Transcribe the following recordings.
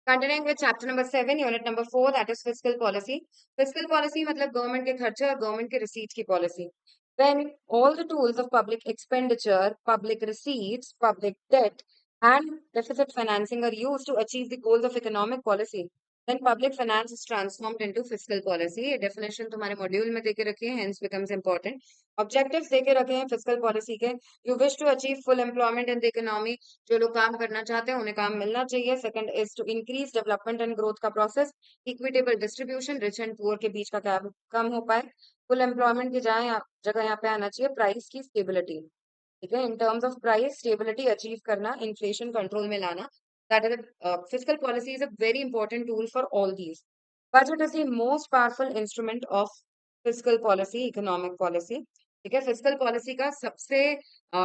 Continuing with chapter number 7 unit number 4 that is fiscal policy. Fiscal policy मतलब government के खर्चे और government के रिसीट्स की policy. When all the tools of public expenditure, public receipts, public debt, and deficit financing are used to achieve the goals of economic policy, then public finance is transformed into fiscal policy. ये definition तुम्हारे module में देके रखी है, hence becomes important. Objectives देके रखे हैं fiscal policy के. You wish to achieve full employment in the economy. जो लोग काम करना चाहते हैं उन्हें काम मिलना चाहिए. Second is to increase development and growth का process. Equitable distribution, rich and poor के बीच का gap कम हो पाए. फुल एम्प्लॉयमेंट की जगह यहाँ पे आना चाहिए प्राइस की स्टेबिलिटी। ठीक है, in terms of price stability achieve करना, इन्फ्लेशन कंट्रोल में लाना, that is fiscal policy is a very important tool for all these. Budget is the most powerful instrument of fiscal policy, economic policy. ठीक है, fiscal policy का सबसे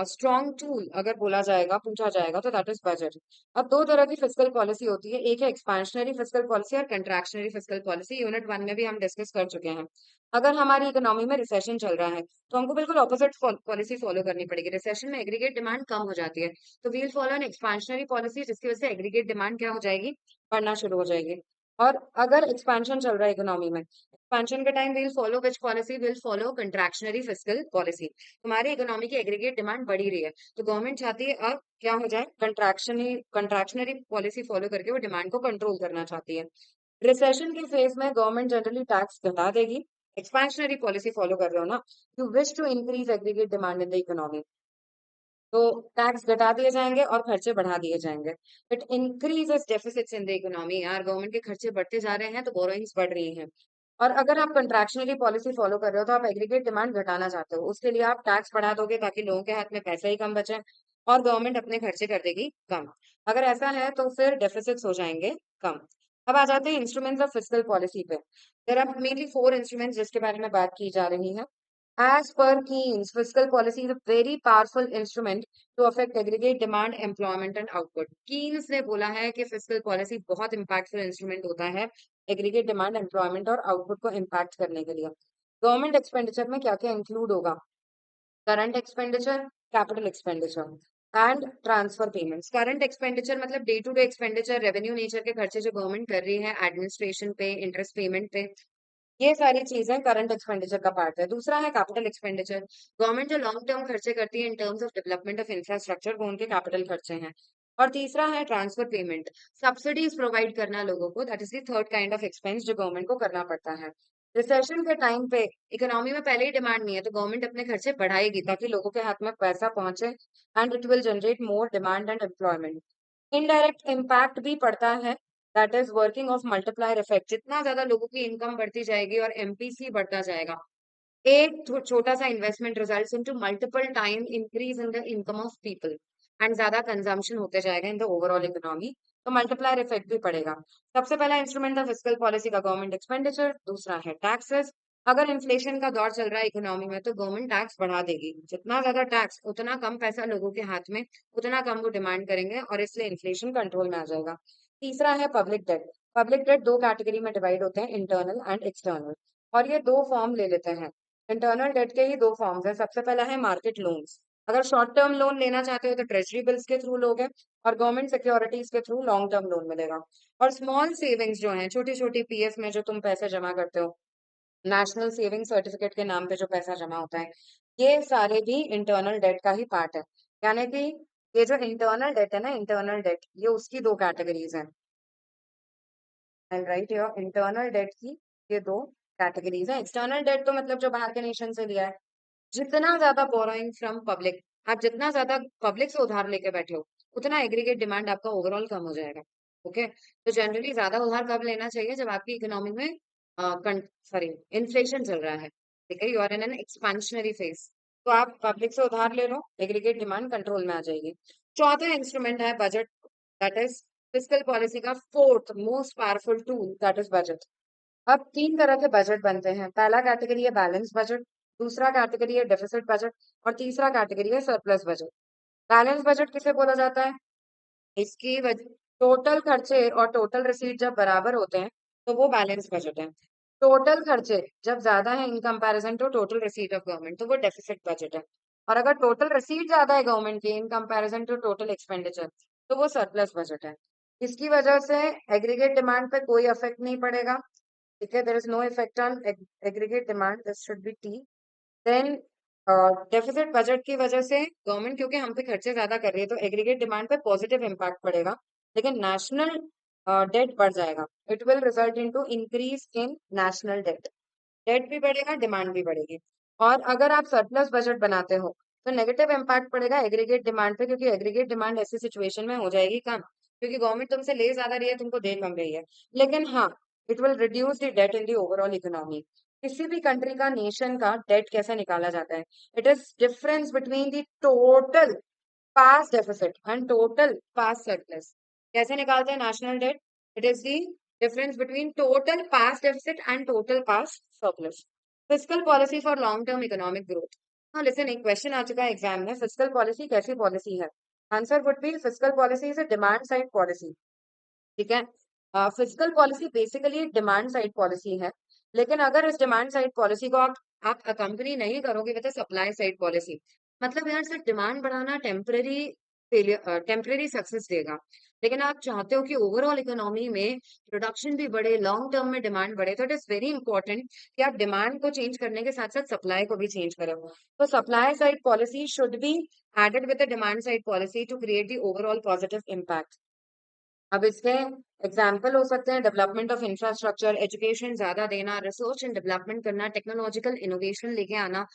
strong tool अगर बोला जाएगा, पूछा जाएगा तो दैट इज बजट। अब दो तरह की फिस्कल पॉलिसी होती है, एक है एक्सपेंशनरी फिस्कल पॉलिसी और कंट्रैक्शनरी फिस्कल पॉलिसी। यूनिट 1 में भी हम डिस्कस कर चुके हैं। अगर हमारी इकोनॉमी में रिसेशन चल रहा है तो हमको बिल्कुल ऑपोजिट पॉलिसी फॉलो करनी पड़ेगी। रिसेशन में एग्रीगेट डिमांड कम हो जाती है, तो we'll follow an expansionary policy, जिसकी वजह से एग्रीगेट डिमांड क्या हो जाएगी, बढ़ना शुरू हो जाएगी। और अगर एक्सपेंशन चल रहा है इकोनॉमी में, एक्सपेंशन के time will follow which policy, will follow contractionary fiscal policy. हमारी इकोनॉमी की एग्रीगेट डिमांड बढ़ी रही है तो गवर्नमेंट चाहती है अब क्या हो जाए, कंट्रैक्शनरी पॉलिसी फॉलो करके वो डिमांड को कंट्रोल करना चाहती है। रिसेशन के फेज में गवर्नमेंट जनरली टैक्स घटा देगी। एक्सपेंशनरी पॉलिसी फॉलो कर रहे हो ना, you wish to increase aggregate demand in the economy, तो टैक्स घटा दिए जाएंगे और खर्चे बढ़ा दिए जाएंगे। It increases deficits in the economy. यार गवर्नमेंट के खर्चे बढ़ते जा रहे हैं तो बोरोइंग्स बढ़ रही हैं। और अगर आप कंट्रैक्शनरी पॉलिसी फॉलो कर रहे हो तो आप एग्रीगेट डिमांड घटाना चाहते हो, उसके लिए आप टैक्स बढ़ा दोगे ताकि लोगों के हाथ में पैसा ही कम बचे और गवर्नमेंट अपने खर्चे कर देगी कम। अगर ऐसा है तो फिर डेफिसिट्स हो जाएंगे कम। अब आ जाते हैं इंस्ट्रूमेंट्स ऑफ फिस्कल पॉलिसी पे। देयर आर मेनली 4 इंस्ट्रूमेंट्स जिसके बारे में बात की जा रही है। As per Keynes, fiscal policy is a very powerful instrument to affect aggregate demand, employment and output. Keynes ने बोला है कि fiscal policy बहुत impactful instrument होता है aggregate demand, employment और output को impact करने के लिए। गवर्नमेंट एक्सपेंडिचर में क्या क्या इंक्लूड होगा? Current expenditure, capital expenditure and transfer payments. Current expenditure मतलब day to day expenditure, revenue nature के खर्चे जो गवर्नमेंट कर रही है, एडमिनिस्ट्रेशन पे, इंटरेस्ट पेमेंट पे, ये सारी चीजें करंट एक्सपेंडिचर का पार्ट है। दूसरा है कैपिटल एक्सपेंडिचर। गवर्नमेंट जो लॉन्ग टर्म खर्चे करती है in terms of development of infrastructure, वो उनके कैपिटल खर्चे हैं। और तीसरा है ट्रांसफर पेमेंट, सब्सिडीज प्रोवाइड करना लोगों को, that is the third kind of expense जो गवर्नमेंट को करना पड़ता है। रिसेशन के टाइम पे इकोनॉमी में पहले ही डिमांड नहीं है तो गवर्नमेंट अपने खर्चे बढ़ाएगी ताकि लोगों के हाथ में पैसा पहुंचे and it will generate more demand and employment. Indirect impact भी पड़ता है, that is working of multiplier effect. जितना ज्यादा लोगों की इनकम बढ़ती जाएगी और एमपीसी बढ़ता जाएगा, एक छोटा सा investment results into multiple time increase in the income of people and ज्यादा कंजम्पशन होते जाएगा इन द ओवरऑल इकोनॉमी, तो मल्टीप्लायर इफेक्ट भी पड़ेगा। सबसे पहला इंस्ट्रूमेंट था फिस्कल पॉलिसी का गवर्नमेंट एक्सपेंडिचर, दूसरा है टैक्सेस। अगर इन्फ्लेशन का दौर चल रहा है इकोनॉमी में तो गवर्नमेंट टैक्स बढ़ा देगी, जितना ज्यादा टैक्स उतना कम पैसा लोगों के हाथ में, उतना कम वो डिमांड करेंगे और इसलिए इन्फ्लेशन कंट्रोल में आ जाएगा। तीसरा है पब्लिक डेट। पब्लिक डेट दो कैटेगरी में डिवाइड होते हैं, इंटरनल एंड एक्सटर्नल, और ये दो फॉर्म ले लेते हैं। इंटरनल डेट के ही दो फॉर्म्स हैं। सबसे पहला है मार्केट लोन्स। अगर शॉर्ट टर्म लोन लेना चाहते हो तो ट्रेजरी बिल्स के थ्रू लोगे और गवर्नमेंट सिक्योरिटीज के थ्रू लॉन्ग टर्म लोन मिलेगा। और स्मॉल सेविंग्स जो हैं, छोटी छोटी पीएफ में जो तुम पैसे जमा करते हो, नेशनल सेविंग सर्टिफिकेट के नाम पे जो पैसा जमा होता है, ये सारे भी इंटरनल डेट का ही पार्ट है। यानी कि ये जो इंटरनल डेट है ना, इंटरनल डेट, ये उसकी दो कैटेगरीज हैं। And right, your internal debt की ये दो कैटेगरीज है। एक्सटर्नल डेट तो मतलब जो बाहर के नेशन से लिया है। जितना ज्यादा बोरोइंग फ्रॉम पब्लिक, आप जितना ज्यादा पब्लिक से उधार लेके बैठे हो, उतना एग्रीगेट डिमांड आपका ओवरऑल कम हो जाएगा। ओके, तो जनरली ज्यादा उधार कब लेना चाहिए? जब आपकी इकोनॉमी में सॉरी इन्फ्लेशन चल रहा है, ठीक है, you are in an expansionary phase, तो आप पब्लिक से उधार ले लो, एग्रीगेट डिमांड कंट्रोल में आ जाएगी। चौथा इंस्ट्रूमेंट है budget, that is fiscal policy का fourth most powerful tool, that is budget. अब तीन तरह के बजट बनते हैं। पहला कैटेगरी है बैलेंस बजट, दूसरा कैटेगरी है डेफिसिट बजट और तीसरा कैटेगरी है सरप्लस बजट। बैलेंस बजट किसे बोला जाता है? इसकी टोटल खर्चे और टोटल रिसीट जब बराबर होते हैं तो वो बैलेंस बजट है। टोटल खर्चे जब ज्यादा है in comparison to total receipt of government तो वो डेफिसिट बजट है। और अगर टोटल रिसीट ज्यादा है गवर्नमेंट की in comparison to total expenditure तो वो सरप्लस बजट है। इसकी वजह से एग्रीगेट डिमांड पे कोई इफेक्ट नहीं पड़ेगा, ठीक है, there is no effect on aggregate demand, this should be T. Then deficit budget की वजह से गवर्नमेंट क्योंकि हम पे खर्चे ज्यादा कर रही है तो एग्रीगेट डिमांड पे पॉजिटिव इम्पैक्ट पड़ेगा, लेकिन नेशनल डेट बढ़ जाएगा, it will result into increase in national debt, debt भी बढ़ेगा, डिमांड भी बढ़ेगी। और अगर आप सरप्लस बजट बनाते हो तो नेगेटिव इम्पैक्ट पड़ेगा एग्रीगेट डिमांड पे, क्योंकि एग्रीगेट डिमांड ऐसी सिचुएशन में हो जाएगी कम, क्योंकि गवर्नमेंट तुमसे ले ज्यादा रही है, तुमको दे कम रही है। लेकिन हाँ, it will reduce the debt in the overall economy. किसी भी कंट्री का, नेशन का डेट कैसे निकाला जाता है? It is difference between the total past deficit and total past surplus. कैसे निकालते हैं national debt? It is the difference between total past deficit and total past surplus. Fiscal policy for long term economic growth. हाँ listen, एक question आ चुका है exam में, fiscal policy कैसी पॉलिसी है? Answer would be fiscal policy is a demand side policy, ठीक है। Fiscal policy basically demand side policy है, लेकिन अगर इस डिमांड साइड पॉलिसी को आप अकम्पनी नहीं करोगे विद सप्लाई साइड पॉलिसी, मतलब यार सिर्फ डिमांड बढ़ाना टेम्पररी फेलियर, टेम्पररी सक्सेस देगा, लेकिन आप चाहते हो कि ओवरऑल इकोनॉमी में प्रोडक्शन भी बढ़े, लॉन्ग टर्म में डिमांड बढ़े, तो इट इज वेरी इंपॉर्टेंट कि आप डिमांड को चेंज करने के साथ साथ सप्लाई को भी चेंज करो। तो supply side policy should be added with the demand side policy to create the overall positive impact. अब इसके एग्जाम्पल हो सकते हैं डेवलपमेंट ऑफ इंफ्रास्ट्रक्चर, एजुकेशन ज्यादा देना, रिसर्च एंड डेवलपमेंट करना, टेक्नोलॉजिकल इनोवेशन लेके आना,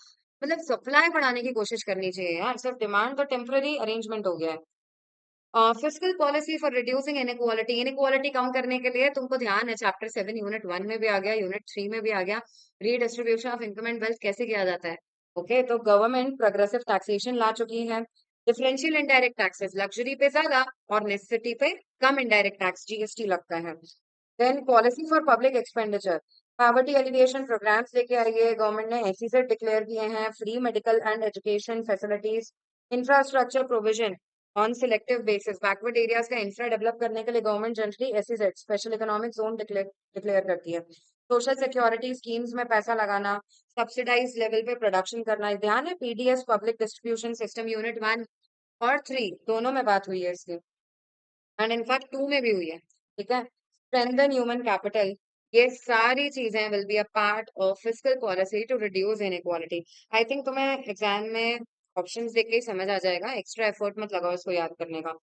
मतलब सप्लाई बढ़ाने की कोशिश करनी चाहिए यार, सिर्फ डिमांड तो टेम्पररी अरेंजमेंट हो गया है। Fiscal policy for reducing inequality, inequality कम करने के लिए तुमको ध्यान है चैप्टर 7 यूनिट 1 में भी आ गया, यूनिट 3 में भी आ गया, redistribution of income and wealth कैसे किया जाता है। ओके, तो गवर्नमेंट प्रोग्रेसिव टैक्सेशन ला चुकी है, डिफरेंशियल इनडायरेक्ट टैक्सेस, लग्जरी पे ज्यादा और नेसेसिटी पे कम इनडायरेक्ट टैक्स जीएसटी लगता है। Then policy for public expenditure, poverty alleviation programmes लेके आई है गवर्नमेंट ने, एसईजेड डिक्लेयर किए हैं, free medical and education facilities, infrastructure provision on selective basis, backward areas का इंफ्रा डेवलप करने के लिए government generally SEZ special economic zone declare करती है। सोशल सिक्योरिटी स्कीम्स में पैसा लगाना, सब्सिडाइज लेवल पे प्रोडक्शन करना, ध्यान है PDS public distribution system unit 1 और 3 दोनों में बात हुई है इसकी, एंड इनफैक्ट 2 में भी हुई है, ठीक है। स्ट्रेंथन ह्यूमन कैपिटल, ये सारी चीजें will be a part of fiscal policy to reduce inequality. I think तुम्हें एग्जाम में ऑप्शंस देख के ही समझ आ जाएगा, एक्स्ट्रा एफर्ट मत लगाओ इसको याद करने का।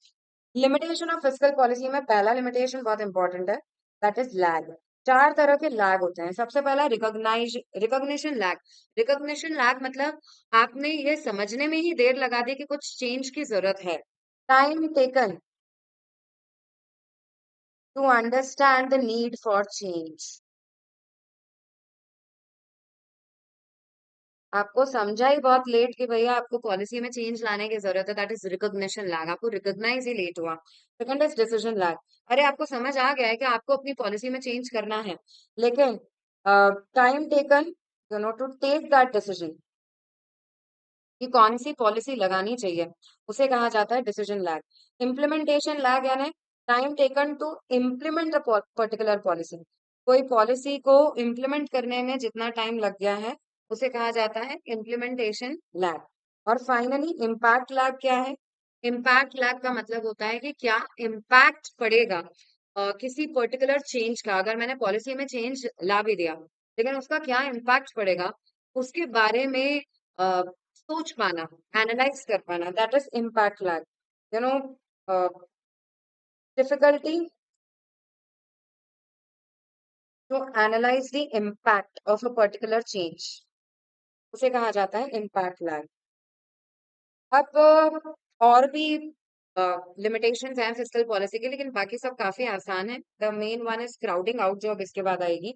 लिमिटेशन ऑफ फिस्कल पॉलिसी में पहला लिमिटेशन बहुत इंपॉर्टेंट है, दैट इज लैग। 4 तरह के लैग होते हैं। सबसे पहला रिकॉग्निशन लैग। रिकॉग्निशन लैग मतलब आपने ये समझने में ही देर लगा दी कि कुछ चेंज की जरूरत है, time taken to understand the need for change। आपको समझा ही बहुत लेट कि भैया आपको पॉलिसी में चेंज लाने की जरूरत है, दैट इज रिकॉग्निशन लैग, आपको रिकॉग्नाइज ही लेट हुआ। सेकंड इज डिसीजन लैग, अरे आपको समझ आ गया है कि आपको अपनी पॉलिसी में चेंज करना है, लेकिन time taken to take that decision कि कौन सी पॉलिसी लगानी चाहिए, उसे कहा जाता है डिसीजन लैग। इम्प्लीमेंटेशन लैग यानी time taken to implement the particular policy, कोई पॉलिसी को इम्प्लीमेंट करने में जितना टाइम लग गया है उसे कहा जाता है इम्प्लीमेंटेशन लैग। और फाइनली इम्पैक्ट लैग क्या है? इम्पैक्ट लैग का मतलब होता है कि क्या इम्पैक्ट पड़ेगा किसी पर्टिकुलर चेंज का, अगर मैंने पॉलिसी में चेंज ला भी दिया लेकिन उसका क्या इम्पैक्ट पड़ेगा उसके बारे में सोच पाना, एनालाइज कर पाना, that is impact lag. You know difficulty to analyse the impact of a particular change, उसे कहा जाता है इम्पैक्ट लैग। अब और भी लिमिटेशंस हैं फिस्कल पॉलिसी के, लेकिन बाकी सब काफी आसान है। The main one is crowding out, जो अब इसके बाद आएगी।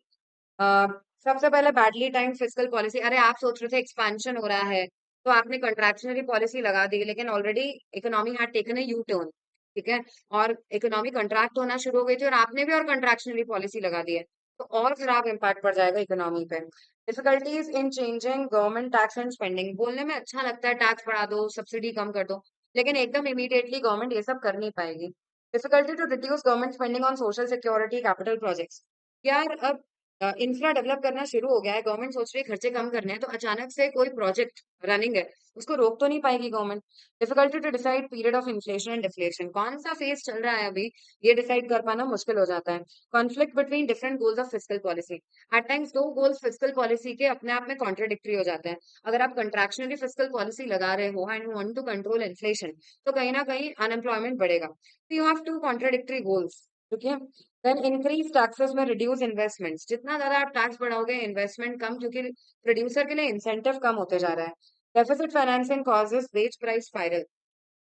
अ, सबसे पहले बैडली टाइम फिस्कल पॉलिसी, अरे आप सोच रहे थे एक्सपेंशन हो रहा है तो आपने कंट्रैक्शनरी पॉलिसी लगा दी, लेकिन already economy had taken a U turn, ठीक है, और इकोनॉमी कंट्रैक्ट होना शुरू हो गई थी और आपने भी और कंट्रैक्शनरी पॉलिसी लगा दी है, तो और खराब इम्पैक्ट पड़ जाएगा इकोनॉमी पे। Difficulties in changing government tax and spending, बोलने में अच्छा लगता है टैक्स बढ़ा दो, सब्सिडी कम कर दो, लेकिन एकदम इमीडिएटली गवर्नमेंट ये सब कर नहीं पाएगी। Difficulty to reduce government spending on social security capital projects, यार अब इंफ्रा डेवलप करना शुरू हो गया है, गवर्नमेंट सोच रही है खर्चे कम करने हैं, तो अचानक से कोई प्रोजेक्ट रनिंग है, उसको रोक तो नहीं पाएगी government. Difficulty to decide period of inflation and deflation, कौन सा फेज चल रहा है अभी, ये डिसाइड कर पाना मुश्किल हो जाता है। Conflict between different goals of fiscal policy, at times दो गोल्स फिस्कल पॉलिसी के अपने आप में कॉन्ट्राडिक्टरी हो जाते हैं। अगर आप कंट्रैक्शनरी फिस्कल पॉलिसी लगा रहे हो and you want to control inflation, तो कहीं ना कहीं अनएम्प्लॉयमेंट बढ़ेगा। तो you have to contradictory goals, ठीक है। देन इंक्रीज टैक्सेस में रिड्यूस इन्वेस्टमेंट्स, जितना ज्यादा आप टैक्स बढ़ाओगे इन्वेस्टमेंट कम, क्योंकि प्रोड्यूसर के लिए इंसेंटिव कम होते जा रहा है। Deficit financing causes wage price spiral,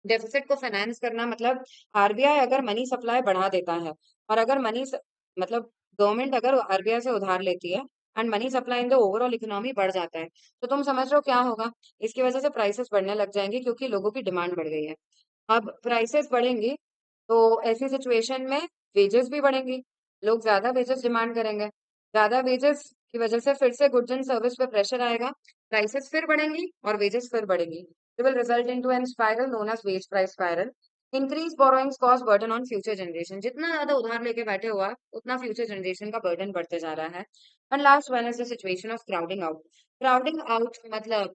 deficit को फाइनेंस करना मतलब आरबीआई अगर मनी सप्लाई बढ़ा देता है, और अगर मतलब गवर्नमेंट अगर आरबीआई से उधार लेती है and money supply in the overall economy बढ़ जाता है, तो तुम समझ रहे हो क्या होगा। इसकी वजह से प्राइसेस बढ़ने लग जाएंगे, क्योंकि लोगों की डिमांड बढ़ गई है। अब प्राइसेस बढ़ेंगी, तो ऐसी सिचुएशन में वेजेस भी बढ़ेंगी, लोग ज्यादा वेजेस डिमांड करेंगे, ज्यादा वेजेस की वजह से फिर से गुड्स एंड सर्विस पे प्रेशर आएगा, प्राइसेस फिर बढ़ेंगी और वेजेस फिर बढ़ेंगी। It will result into an spiral known as wage price spiral. Increase borrowings cause burden on future generation. जितना ज्यादा उधार लेके बैठे हुआ है, उतना फ्यूचर जनरेशन का बर्डन बढ़ते जा रहा है। And last one is the situation of crowding out. Crowding out मतलब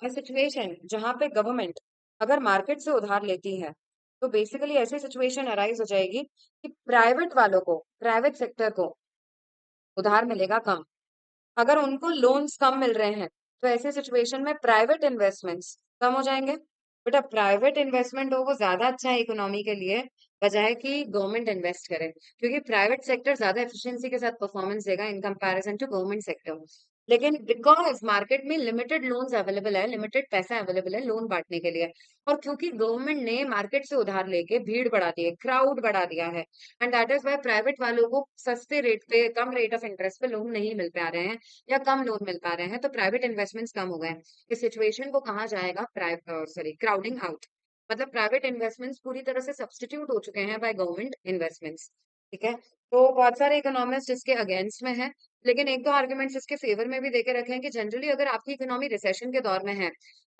सिचुएशन जहां पे गवर्नमेंट अगर मार्केट से उधार लेती है, तो बेसिकली ऐसी सिचुएशन अराइज हो जाएगी कि प्राइवेट वालों को, प्राइवेट सेक्टर को उधार मिलेगा कम। अगर उनको लोन्स कम मिल रहे हैं, तो ऐसे सिचुएशन में प्राइवेट इन्वेस्टमेंट्स कम हो जाएंगे। बेटा प्राइवेट इन्वेस्टमेंट हो वो ज्यादा अच्छा है इकोनॉमी के लिए, बजाय कि गवर्नमेंट इन्वेस्ट करे, क्योंकि प्राइवेट सेक्टर ज्यादा एफिशिएंसी के साथ परफॉर्मेंस देगा in comparison to government sector. लेकिन बिकॉज मार्केट में लिमिटेड लोन्स अवेलेबल है, लिमिटेड पैसा अवेलेबल है लोन बांटने के लिए, और क्योंकि गवर्नमेंट ने मार्केट से उधार लेके भीड़ बढ़ा दी है, क्राउड बढ़ा दिया है, and that is why private वालों को सस्ते रेट पे, कम रेट ऑफ इंटरेस्ट पे लोन नहीं मिल पा रहे हैं, या कम लोन मिल पा रहे हैं, तो प्राइवेट इन्वेस्टमेंट्स कम हो गए हैं। इस सिचुएशन को कहा जाएगा क्राउडिंग आउट। मतलब प्राइवेट इन्वेस्टमेंट्स पूरी तरह से सब्स्टिट्यूट हो चुके हैं बाय गवर्नमेंट इन्वेस्टमेंट्स, ठीक है। तो बहुत सारे इकोनॉमिस्ट इसके अगेंस्ट में है, लेकिन एक दो आर्गुमेंट्स इसके फेवर में भी देके रखे हैं कि जनरली अगर आपकी इकोनॉमी रिसेशन के दौर में है,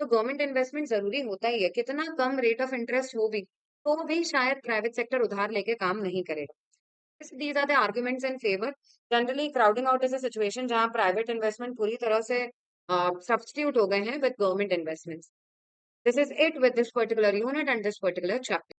तो गवर्नमेंट इन्वेस्टमेंट जरूरी होता ही है, कितना कम रेट ऑफ इंटरेस्ट हो भी, तो भी शायद प्राइवेट सेक्टर उधार लेके काम नहीं करेगा। These are the arguments in favor. Generally, crowding out is a situation जहां private investment पूरी तरह से substitute हो गए हैं with government investments. This is it with this particular unit and this particular chapter.